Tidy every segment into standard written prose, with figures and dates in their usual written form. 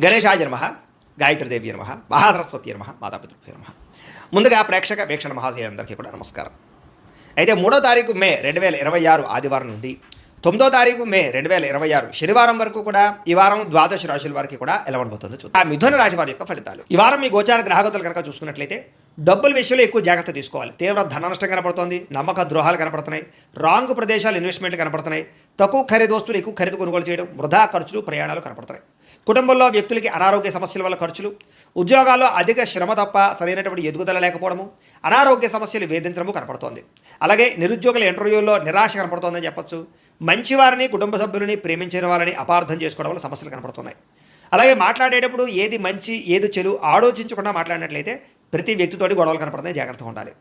గణేశాయ నమః, గాయత్రీదేవి నమః, మహాసరస్వతి నమః, మాతాపితృభ్యో నమః. ముందుగా ప్రేక్షక వీక్షణ మహాశయులందరికీ కూడా నమస్కారం. అయితే 3వ తారీఖు మే 2026 ఆదివారం నుండి 9వ తారీఖు మే 2026 శనివారం వరకు కూడా ఈ వారం ద్వాదశ రాశుల వారికి కూడా ఎలా ఉండబోతుందో చూద్దాం. ఆ మిథున రాశి వారి యొక్క ఫలితాలు. ఈ వారం మీ గోచార గ్రహగతులు కనుక చూసుకున్నట్లయితే డబ్బుల విషయంలో ఎక్కువ జాగ్రత్త తీసుకోవాలి. తీవ్ర ధన నష్టం కనపడుతోంది, నమ్మక ద్రోహాలు కనపడుతున్నాయి, రాంగ్ ప్రదేశాలు ఇన్వెస్ట్మెంట్లు కనపడుతున్నాయి, తక్కువ ఖరీదు వస్తువులు ఎక్కువ ఖరీదు కొనుగోలు చేయడం, వృధా ఖర్చులు ప్రయాణాలు కనపడుతున్నాయి. కుటుంబంలో వ్యక్తులకి అనారోగ్య సమస్యల వల్ల ఖర్చులు, ఉద్యోగాల్లో అధిక శ్రమ తప్ప సరైనటువంటి ఎదుగుదల లేకపోవడము, అనారోగ్య సమస్యలు వేధించడము కనపడుతోంది. అలాగే నిరుద్యోగుల ఇంటర్వ్యూల్లో నిరాశ కనపడుతోందని చెప్పొచ్చు. మంచివారిని, కుటుంబ సభ్యులని, ప్రేమించిన వాళ్ళని అపార్థం చేసుకోవడం వల్ల సమస్యలు కనపడుతున్నాయి. అలాగే మాట్లాడేటప్పుడు ఏది మంచి ఏది చెడు ఆలోచించకుండా మాట్లాడినట్లయితే ప్రతి వ్యక్తితోటి గొడవలు కనపడుతున్నాయి, జాగ్రత్తగా ఉండాలి.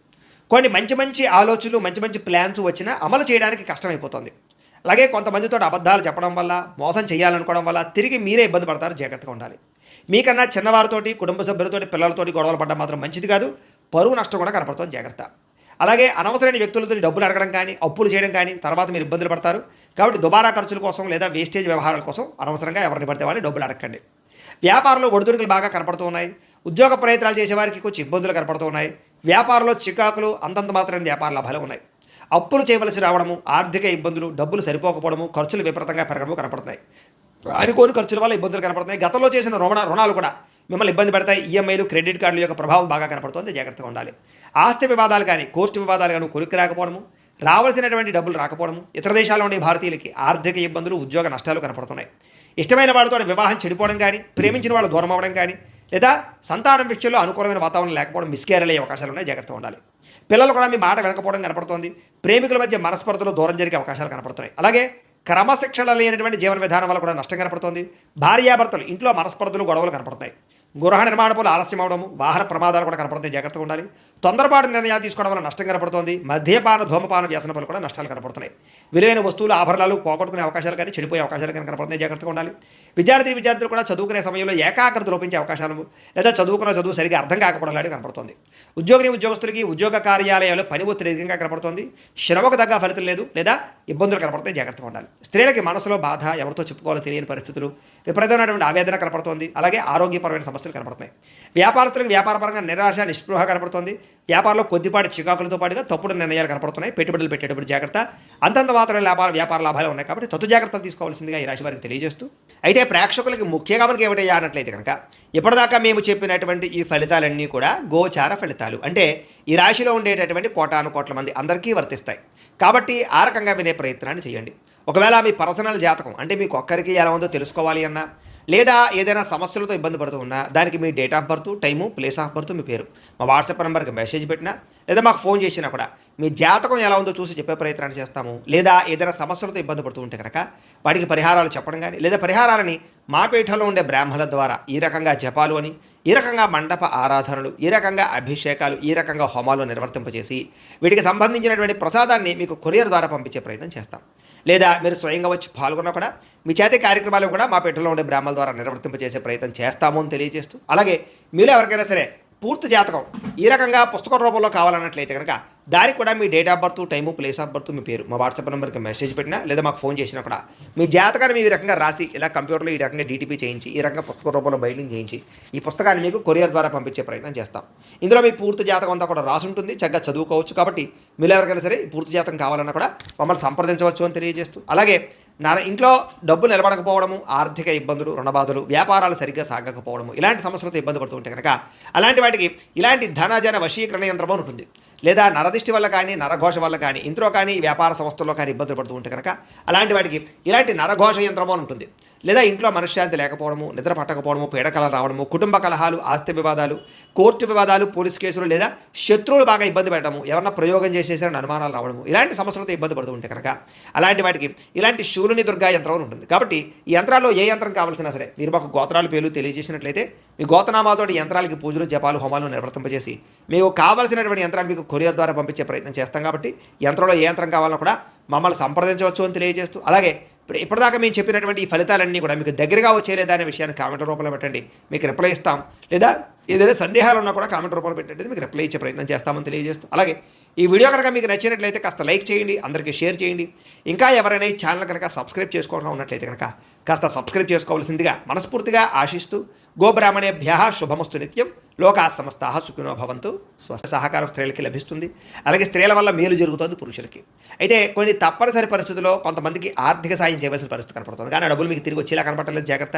కొన్ని మంచి మంచి ఆలోచనలు, మంచి మంచి ప్లాన్స్ వచ్చినా అమలు చేయడానికి కష్టమైపోతుంది. అలాగే కొంతమందితో అబద్ధాలు చెప్పడం వల్ల, మోసం చేయాలనుకోవడం వల్ల తిరిగి మీరే ఇబ్బంది పడతారు, జాగ్రత్తగా ఉండాలి. మీకన్నా చిన్నవారితోటి, కుటుంబ సభ్యులతోటి, పిల్లలతోటి గొడవలు పడడం మాత్రం మంచిది కాదు. పరువు నష్టం కూడా కనపడుతుంది, జాగ్రత్త. అలాగే అనవసరమైన వ్యక్తులతో డబ్బులు అడగడం కానీ, అప్పులు చేయడం కానీ తర్వాత మీరు ఇబ్బందులు పడతారు. కాబట్టి దుబారా ఖర్చుల కోసం లేదా వేస్టేజ్ వ్యవహారాల కోసం అనవసరంగా ఎవరిని పడితే వాళ్ళని డబ్బులు అడగండి. వ్యాపారంలో ఒడిదుడుకులు బాగా కనపడుతూ ఉన్నాయి. ఉద్యోగ ప్రయత్నాలు చేసేవారికి కొంచెం ఇబ్బందులు కనపడుతూ ఉన్నాయి. వ్యాపారంలో చికాకులు, అంతంత మాత్రమే వ్యాపార లాభాలు ఉన్నాయి. అప్పులు చేయవలసి రావడము, ఆర్థిక ఇబ్బందులు, డబ్బులు సరిపోకపోవడము, ఖర్చులు విపరీతంగా పెరగడము కనపడుతున్నాయి. అనుకోని ఖర్చుల వల్ల ఇబ్బందులు కనపడుతున్నాయి. గతంలో చేసిన రుణాలు కూడా మిమ్మల్ని ఇబ్బంది పెడతాయి. ఈఎంఐలు, క్రెడిట్ కార్డుల యొక్క ప్రభావం బాగా కనపడుతుంది, జాగ్రత్తగా ఉండాలి. ఆస్తి వివాదాలు కానీ, కోర్టు వివాదాలు కానీ కొలిక్కి రాకపోవడము, రావాల్సినటువంటి డబ్బులు రాకపోవడము, ఇతర దేశాల్లో ఉండే భారతీయులకి ఆర్థిక ఇబ్బందులు, ఉద్యోగ నష్టాలు కనపడుతున్నాయి. ఇష్టమైన వాళ్ళతో వివాహం చెడిపోవడం కానీ, ప్రేమించిన వాళ్ళు దూరం అవ్వడం కానీ, లేదా సంతానం విషయంలో అనుకూలమైన వాతావరణం లేకపోవడం, మిస్కేరల్ అయ్యే అవకాశాలు ఉన్నాయి, జాగ్రత్తగా ఉండాలి. పిల్లలు కూడా మీ మాట వినకపోవడం కనపడుతోంది. ప్రేమికుల మధ్య మనస్పర్ధలు దూరం జరిగే అవకాశాలు కనపడుతున్నాయి. అలాగే క్రమశిక్షణ లేనటువంటి జీవన విధానం వల్ల కూడా నష్టం కనపడుతోంది. భార్యాభర్తలు ఇంట్లో మనస్పర్ధలు, గొడవలు కనపడుతున్నాయి. గృహ నిర్మాణ పనులు ఆలస్యం అవడము, వాహన ప్రమాదాలు కూడా కనపడుతాయి, జాగ్రత్తగా ఉండాలి. తొందరపాటు నిర్ణయాలు తీసుకోవడం వల్ల నష్టం కనపడుతోంది. మద్యపాన, ధూమపాన వ్యసన పనులు కూడా నష్టాలు కనపడుతున్నాయి. విలువైన వస్తువులు, ఆభరణాలు పోగొట్టుకునే అవకాశాలు కానీ, చెడిపోయే అవకాశాలు కానీ కనపడుతున్నాయి, జాగ్రత్తగా ఉండాలి. విద్యార్థులు కూడా చదువుకునే సమయంలో ఏకాగ్రత లోపించే అవకాశాలు, లేదా చదువుకున్న చదువు సరిగా అర్థం కాకపోవడం లాంటివి కనపడుతుంది. ఉద్యోగస్తులకి ఉద్యోగ కార్యాలయాల్లో పని ఒత్తిడి అధికంగా కనపడుతుంది. శ్రమకు తగ్గ ఫలితం లేదు, లేదా ఇబ్బందులు కనపడుతాయి, జాగ్రత్తగా ఉండాలి. స్త్రీలకి మనసులో బాధ, ఎవరితో చెప్పుకోవాలో తెలియని పరిస్థితులు, విపరీతమైనటువంటి ఆవేదన కనపడుతోంది. అలాగే ఆరోగ్యపరమైన సమస్యలు కనపడుతున్నాయి. వ్యాపారస్తులకు వ్యాపారపరంగా నిరాశ, నిస్పృహ కనపడుతుంది. వ్యాపారంలో కొద్దిపాటి చికాకులతో పాటుగా తప్పుడు నిర్ణయాలు కనపడుతున్నాయి. పెట్టుబడులు పెట్టేటప్పుడు జాగ్రత్త. అంతంత మాత్రమే వ్యాపార లాభాలు ఉన్నాయి, కాబట్టి తత్తు జాగ్రత్తలు తీసుకోవాల్సిందిగా ఈ రాశి వారికి తెలియజేస్తూ, అయితే ప్రేక్షకులకి ముఖ్యంగా మనకి ఏమిటయ్యా అన్నట్లయితే కనుక ఇప్పటిదాకా మేము చెప్పినటువంటి ఈ ఫలితాలన్నీ కూడా గోచార ఫలితాలు, అంటే ఈ రాశిలో ఉండేటటువంటి కోటాను కోట్ల మంది అందరికీ వర్తిస్తాయి. కాబట్టి ఆ రకంగా వినే ప్రయత్నాన్ని చేయండి. ఒకవేళ మీ పర్సనల్ జాతకం, అంటే మీకు ఒక్కరికి ఎలా ఉందో తెలుసుకోవాలి అన్నా, లేదా ఏదైనా సమస్యలతో ఇబ్బంది పడుతూ ఉన్నా, దానికి మీ date of birth, time, place of birth, మీ పేరు మా వాట్సాప్ నెంబర్కి మెసేజ్ పెట్టినా, లేదా మాకు ఫోన్ చేసినా కూడా మీ జాతకం ఎలా ఉందో చూసి చెప్పే ప్రయత్నాన్ని చేస్తాము. లేదా ఏదైనా సమస్యలతో ఇబ్బంది పడుతూ ఉంటే కనుక వాటికి పరిహారాలు చెప్పడం కానీ, లేదా పరిహారాలని మా పీఠంలో ఉండే బ్రాహ్మణుల ద్వారా ఈ రకంగా జపాలు అని, ఈ రకంగా మండప ఆరాధనలు, ఈ రకంగా అభిషేకాలు, ఈ రకంగా హోమాలు నిర్వర్తింపజేసి వీటికి సంబంధించినటువంటి ప్రసాదాన్ని మీకు కొరియర్ ద్వారా పంపించే ప్రయత్నం చేస్తాం. లేదా మీరు స్వయంగా వచ్చి పాల్గొన్నా కూడా మీ చేతి కార్యక్రమాలు కూడా మా పీఠంలో ఉండే బ్రాహ్మణుల ద్వారా నిర్వర్తింపజేసే ప్రయత్నం చేస్తాము అని తెలియజేస్తూ, అలాగే మీరు ఎవరికైనా సరే పూర్తి జాతకం ఈ రకంగా పుస్తక రూపంలో కావాలన్నట్లయితే కనుక దానికి కూడా మీ date of birth, time, place of birth, మీ పేరు మా వాట్సాప్ నెంబర్కి మెసేజ్ పెట్టినా, లేదా మాకు ఫోన్ చేసినా కూడా మీ జాతకాన్ని మీ రకంగా రాసి ఇలా కంప్యూటర్లో ఈ రకంగా డీటీపీ చేయించి, ఈ రకంగా పుస్తక రూపంలో బైండింగ్ చేయించి ఈ పుస్తకాన్ని మీకు కొరియర్ ద్వారా పంపించే ప్రయత్నం చేస్తాం. ఇందులో మీ పూర్తి జాతకం అంతా కూడా రాసి ఉంటుంది, చక్కగా చదువుకోవచ్చు. కాబట్టి మీరు ఎవరికైనా సరే ఈ పూర్తి జాతకం కావాలన్నా కూడా మమ్మల్ని సంప్రదించవచ్చు అని తెలియజేస్తూ, అలాగే ఇంట్లో డబ్బు నిలబడకపోవడము, ఆర్థిక ఇబ్బందులు, రుణబాధలు, వ్యాపారాలు సరిగ్గా సాగకపోవడము, ఇలాంటి సమస్యలతో ఇబ్బంది పడుతూ ఉంటే కనుక అలాంటి వాటికి ఇలాంటి ధనజన వశీకరణ యంత్రం ఉంటుంది. లేదా నరదిష్టి వల్ల కానీ, నరఘోష వల్ల కానీ, ఇంట్లో కానీ, వ్యాపార సంస్థల్లో కానీ ఇబ్బందులు పడుతూ ఉంటే కనుక అలాంటి వాటికి ఇలాంటి నరఘోష యంత్రము ఉంటుంది. లేదా ఇంట్లో మనశ్శాంతి లేకపోవడము, నిద్ర పట్టకపోవడము, పీడకలలు రావడము, కుటుంబ కలహాలు, ఆస్తి వివాదాలు, కోర్టు వివాదాలు, పోలీస్ కేసులు, లేదా శత్రువులు బాగా ఇబ్బంది పెట్టడము, ఎవరన్నా ప్రయోగం చేసేసారని అనుమానాలు రావడము, ఇలాంటి సమస్యలతో ఇబ్బంది పడుతూ ఉంటే కనుక అలాంటి వాటికి ఇలాంటి శూలుని దుర్గా యంత్రం ఉంటుంది. కాబట్టి ఈ యంత్రాల్లో ఏ యంత్రం కావాల్సినా సరే మీరు మాకు గోత్రాలు పేర్లు తెలియజేసినట్లయితే మీ గోతనామాలతో యంత్రాలకి పూజలు, జపాలు, హోమాలు నిర్వర్తింపజేసి మీకు కావాల్సినటువంటి యంత్రాన్ని మీకు కొరియర్ ద్వారా పంపించే ప్రయత్నం చేస్తాం. కాబట్టి యంత్రంలో ఏ యంత్రం కావాలన్నా కూడా మమ్మల్ని సంప్రదించవచ్చు అని తెలియజేస్తూ, అలాగే ఇప్పటిదాకా మేము చెప్పినటువంటి ఈ ఫలితాలన్నీ కూడా మీకు దగ్గరగా వచ్చేలేదా అనే విషయాన్ని కామెంట్ రూపంలో పెట్టండి, మీకు రిప్లై ఇస్తాం. లేదా ఏదైనా సందేహాలు ఉన్నా కూడా కామెంట్ రూపంలో పెట్టండి, మీకు రిప్లై ఇచ్చే ప్రయత్నం చేస్తామని తెలియజేస్తూ, అలాగే ఈ వీడియో కనుక మీకు నచ్చినట్లయితే కాస్త లైక్ చేయండి, అందరికీ షేర్ చేయండి. ఇంకా ఎవరైనా ఈ ఛానల్ కనుక సబ్స్క్రైబ్ చేసుకోవడం ఉన్నట్లయితే కనుక కాస్త సబ్స్క్రైబ్ చేసుకోవాల్సిందిగా మనస్ఫూర్తిగా ఆశిస్తూ, గోబ్రాహ్మణేభ్యః శుభమస్తు నిత్యం, లోకా సమస్తాః సుఖినో భవంతు. స్వస్థ సహకారం స్త్రీలకి లభిస్తుంది, అలాగే స్త్రీల వల్ల మేలు జరుగుతుంది పురుషులకి. అయితే కొన్ని తప్పనిసరి పరిస్థితుల్లో కొంతమందికి ఆర్థిక సాయం చేయవలసిన పరిస్థితి కనపడుతుంది, కానీ డబ్బులు మీకు తిరిగి వచ్చేలా కనపడలేదు, జాగ్రత్త.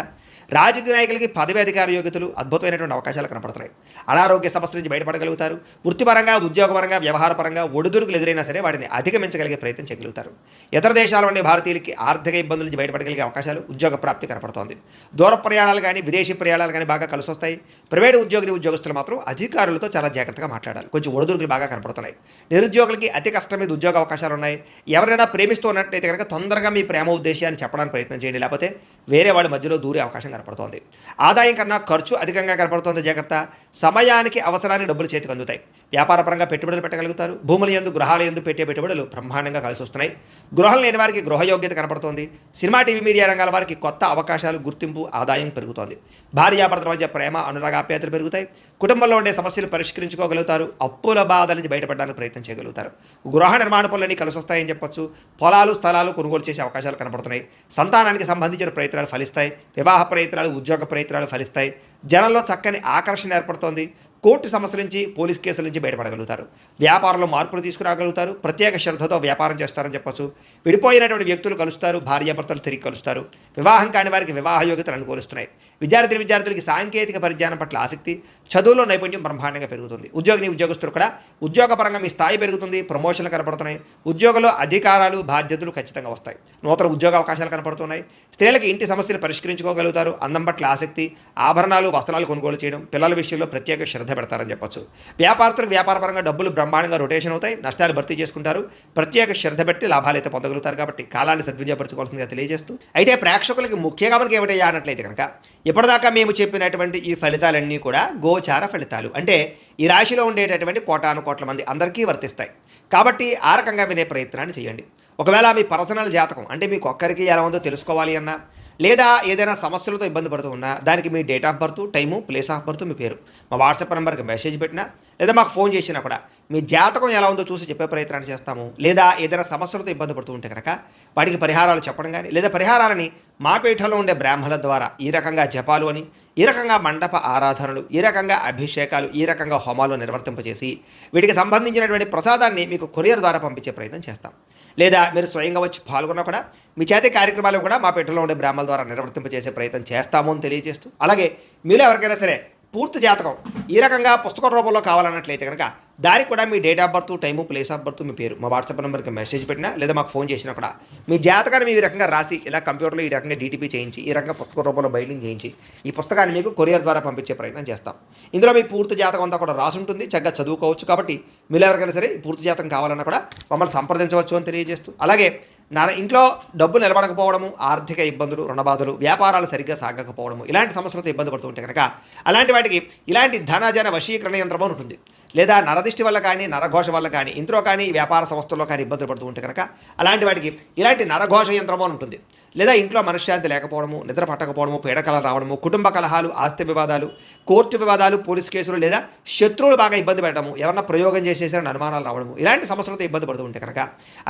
రాజకీయ నాయకులకి పదవి అధికార యోగ్యతలు అద్భుతమైనటువంటి అవకాశాలు కనపడుతున్నాయి. అనారోగ్య సమస్య నుంచి బయటపడగలుగుతారు. వృత్తిపరంగా, ఉద్యోగపరంగా, వ్యవహారపరంగా ఒడిదుడుకులు ఎదురైనా సరే వాటిని అధిగమించగలిగే ప్రయత్నం చేయగలుగుతారు. ఇతర దేశాల నుండి భారతీయులకి ఆర్థిక ఇబ్బందుల నుంచి బయటపడగలిగే అవకాశాలు, ఉద్యోగ ప్రాప్తి కనపడుతోంది. దూర ప్రయాణాలు కానీ, విదేశీ ప్రయాణాలు కానీ బాగా కలిసి వస్తాయి. ప్రైవేటు ఉద్యోగస్తులు మాత్రం అధికారులతో చాలా జాగ్రత్తగా మాట్లాడాలి, కొంచెం ఒడిదుడుకులు బాగా కనపడుతున్నాయి. నిరుద్యోగులకి అతి కష్టం మీద ఉద్యోగ అవకాశాలు ఉన్నాయి. ఎవరైనా ప్రేమిస్తూ ఉన్నట్లయితే కనుక తొందరగా మీ ప్రేమ ఉద్దేశాన్ని చెప్పడానికి ప్రయత్నం చేయండి, లేకపోతే వేరే వాళ్ళ మధ్యలో దూరే అవకాశం కనపడుతోంది. ఆదాయం కన్నా ఖర్చు అధికంగా కనపడుతోంది, జాగ్రత్త. సమయానికి అవసరానికి డబ్బులు చేతికి అందుతాయి. వ్యాపారపరంగా పెట్టుబడులు పెట్టగలుగుతారు. భూముల యందు, గృహాల యందు పెట్టే పెట్టుబడులు బ్రహ్మాండంగా కలిసి వస్తున్నాయి. గృహం లేని వారికి గృహయోగ్యత కనపడుతోంది. సినిమా, టీవీ, మీడియా రంగాల వారికి కొత్త అవకాశాలు, గుర్తింపు, ఆదాయం పెరుగుతోంది. భార్యాభర్తల మధ్య ప్రేమ, అనురాగ, ఆప్యాయతలు పెరుగుతాయి. కుటుంబంలో ఉండే సమస్యలు పరిష్కరించుకోగలుగుతారు. అప్పుల బాధల నుంచి బయటపడడానికి ప్రయత్నం చేయగలుగుతారు. గృహ నిర్మాణ పనులన్నీ కలిసి వస్తాయని చెప్పొచ్చు. పొలాలు, స్థలాలు కొనుగోలు చేసే అవకాశాలు కనపడుతున్నాయి. సంతానానికి సంబంధించిన ప్రయత్నాలు ఫలిస్తాయి. వివాహ ప్రయత్నాలు, ఉద్యోగ ప్రయత్నాలు ఫలిస్తాయి. జనంలో చక్కని ఆకర్షణ ఏర్పడుతోంది. కోర్టు సమస్యల నుంచి, పోలీస్ కేసుల నుంచి బయటపడగలుగుతారు. వ్యాపారంలో మార్పులు తీసుకురాగలుగుతారు. ప్రత్యేక శ్రద్ధతో వ్యాపారం చేస్తారని చెప్పొచ్చు. విడిపోయినటువంటి వ్యక్తులు కలుస్తారు. భార్యాభర్తలు తిరిగి కలుస్తారు. వివాహం కాని వారికి వివాహ యోగ్యతలు అనుకూలిస్తున్నాయి. విద్యార్థులకి సాంకేతిక పరిజ్ఞానం పట్ల ఆసక్తి, చదువులో నైపుణ్యం బ్రహ్మాండంగా పెరుగుతుంది. ఉద్యోగస్తులు కూడా ఉద్యోగపరంగా మీ స్థాయి పెరుగుతుంది. ప్రమోషన్లు కనపడుతున్నాయి. ఉద్యోగంలో అధికారాలు, బాధ్యతలు ఖచ్చితంగా వస్తాయి. నూతన ఉద్యోగ అవకాశాలు కనపడుతున్నాయి. స్త్రీలకి ఇంటి సమస్యలు పరిష్కరించుకోగలుగుతారు. అందం పట్ల ఆసక్తి, ఆభరణాలు, వస్త్రాలు కొనుగోలు చేయడం, పిల్లల విషయంలో ప్రత్యేక శ్రద్ధ పెడతారని చెప్పొచ్చు. వ్యాపారస్తులకు వ్యాపారపరంగా డబ్బులు బ్రహ్మాండంగా రొటేషన్ అవుతాయి. నష్టాలు భర్తీ చేసుకుంటారు. ప్రత్యేక శ్రద్ధ పెట్టి లాభాలు అయితే పొందగలుగుతారు. కాబట్టి కాలాన్ని సద్వినియోగపరచుకోవాల్సిందిగా తెలియజేస్తూ, అయితే ప్రేక్షకులకి ముఖ్యంగా మనకి ఏమిటయ్యా అన్నట్లయితే కనుక ఇప్పటిదాకా మేము చెప్పినటువంటి ఈ ఫలితాలన్నీ కూడా గోచార ఫలితాలు, అంటే ఈ రాశిలో ఉండేటటువంటి కోటాను కోట్ల మంది అందరికీ వర్తిస్తాయి. కాబట్టి ఆ రకంగా వినే ప్రయత్నాన్ని చేయండి. ఒకవేళ మీ పర్సనల్ జాతకం, అంటే మీకు ఒక్కరికి ఎలా ఉందో తెలుసుకోవాలి అన్నా, లేదా ఏదైనా సమస్యలతో ఇబ్బంది పడుతూ ఉన్నా, దానికి మీ date of birth, time, place of birth, మీ పేరు మా వాట్సాప్ నెంబర్కి మెసేజ్ పెట్టినా, లేదా మాకు ఫోన్ చేసినా కూడా మీ జాతకం ఎలా ఉందో చూసి చెప్పే ప్రయత్నాన్ని చేస్తాము. లేదా ఏదైనా సమస్యలతో ఇబ్బంది పడుతూ ఉంటే కనుక వాటికి పరిహారాలు చెప్పడం కానీ, లేదా పరిహారాలని మా పీఠంలో ఉండే బ్రాహ్మణుల ద్వారా ఈ రకంగా జపాలు అని, ఈ రకంగా మండప ఆరాధనలు, ఈ రకంగా అభిషేకాలు, ఈ రకంగా హోమాలు నిర్వర్తింపజేసి వీటికి సంబంధించినటువంటి ప్రసాదాన్ని మీకు కొరియర్ ద్వారా పంపించే ప్రయత్నం చేస్తాం. లేదా మీరు స్వయంగా వచ్చి పాల్గొన్నా కూడా మీ చేతి కార్యక్రమాలు కూడా మా పీఠంలో ఉండే బ్రాహ్మణుల ద్వారా నిర్వర్తింపజేసే ప్రయత్నం చేస్తాము అని తెలియజేస్తూ, అలాగే మీరు ఎవరికైనా సరే పూర్తి జాతకం ఈ రకంగా పుస్తక రూపంలో కావాలన్నట్లయితే కనుక దానికి కూడా మీ date of birth, time, place of birth, మీ పేరు మా వాట్సాప్ నెంబర్కి మెసేజ్ పెట్టినా, లేదా మాకు ఫోన్ చేసినా కూడా మీ జాతకాన్ని మీ రకంగా రాసి ఇలా కంప్యూటర్లో ఈ రకంగా డీటీపీ చేయించి, ఈ రకంగా పుస్తక రూపంలో బైండింగ్ చేయించి ఈ పుస్తకాన్ని మీకు కొరియర్ ద్వారా పంపించే ప్రయత్నం చేస్తాం. ఇందులో మీ పూర్తి జాతకం అంతా కూడా రాసి ఉంటుంది, చక్కగా చదువుకోవచ్చు. కాబట్టి మీరు ఎవరికైనా సరే ఈ పూర్తి జాతకం కావాలన్నా కూడా మమ్మల్ని సంప్రదించవచ్చు అని తెలియజేస్తూ, అలాగే ఇంట్లో డబ్బు నిలబడకపోవడము, ఆర్థిక ఇబ్బందులు, రుణబాధలు, వ్యాపారాలు సరిగ్గా సాగకపోవడము, ఇలాంటి సమస్యలతో ఇబ్బంది పడుతూ ఉంటే కనుక అలాంటి వాటికి ఇలాంటి ధనజన వశీకరణ యంత్రం ఉంటుంది. లేదా నరదిష్టి వల్ల కానీ, నరఘోష వల్ల కానీ, ఇంట్లో కానీ, వ్యాపార సంస్థల్లో కానీ ఇబ్బందులు పడుతూ ఉంటే కనుక అలాంటి వాటికి ఇలాంటి నరఘోష యంత్రము ఉంటుంది. లేదా ఇంట్లో మనశ్శాంతి లేకపోవడము, నిద్ర పట్టకపోవడము, పీడకలలు రావడము, కుటుంబ కలహాలు, ఆస్తి వివాదాలు, కోర్టు వివాదాలు, పోలీస్ కేసులు, లేదా శత్రువులు బాగా ఇబ్బంది పెట్టడము, ఎవరన్నా ప్రయోగం చేసేసారని అనుమానాలు రావడము, ఇలాంటి సమస్యలతో ఇబ్బంది పడుతూ ఉంటే కనుక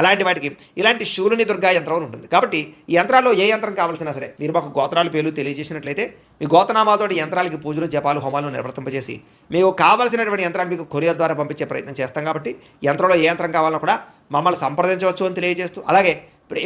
అలాంటి వాటికి ఇలాంటి శూలుని దుర్గా యంత్రం ఉంటుంది. కాబట్టి ఈ యంత్రాల్లో ఏ యంత్రం కావాల్సినా సరే మీరు మాకు గోత్రాలు పేర్లు తెలియజేసినట్లయితే మీ గోతనామాలతో యంత్రాలకి పూజలు, జపాలు, హోమాలు నిర్వర్తింపజేసి మీకు కావాల్సినటువంటి యంత్రాన్ని మీకు కొరియర్ ద్వారా పంపించే ప్రయత్నం చేస్తాం. కాబట్టి యంత్రంలో ఏ యంత్రం కావాలన్నా కూడా మమ్మల్ని సంప్రదించవచ్చు అని తెలియజేస్తూ, అలాగే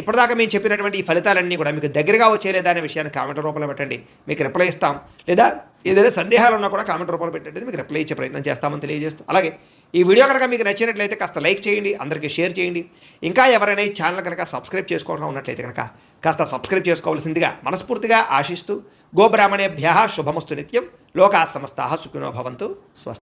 ఇప్పటిదాకా మేము చెప్పినటువంటి ఈ ఫలితాలన్నీ కూడా మీకు దగ్గరగా వచ్చేలేదా అనే విషయాన్ని కామెంట్ రూపంలో పెట్టండి, మీకు రిప్లై ఇస్తాం. లేదా ఏదైనా సందేహాలు ఉన్నా కూడా కామెంట్ రూపంలో పెట్టండి, మీకు రిప్లై ఇచ్చే ప్రయత్నం చేస్తామని తెలియజేస్తూ, అలాగే ఈ వీడియో కనుక మీకు నచ్చినట్లయితే కాస్త లైక్ చేయండి, అందరికీ షేర్ చేయండి. ఇంకా ఎవరైనా ఈ ఛానల్ కనుక సబ్స్క్రైబ్ చేసుకోవడం ఉన్నట్లయితే కనుక కాస్త సబ్స్క్రైబ్ చేసుకోవాల్సిందిగా మనస్ఫూర్తిగా ఆశిస్తూ, గోబ్రాహ్మణేభ్యః శుభమస్తు నిత్యం, లోకా సమస్తాః సుఖినో భవంతు. స్వస్తి.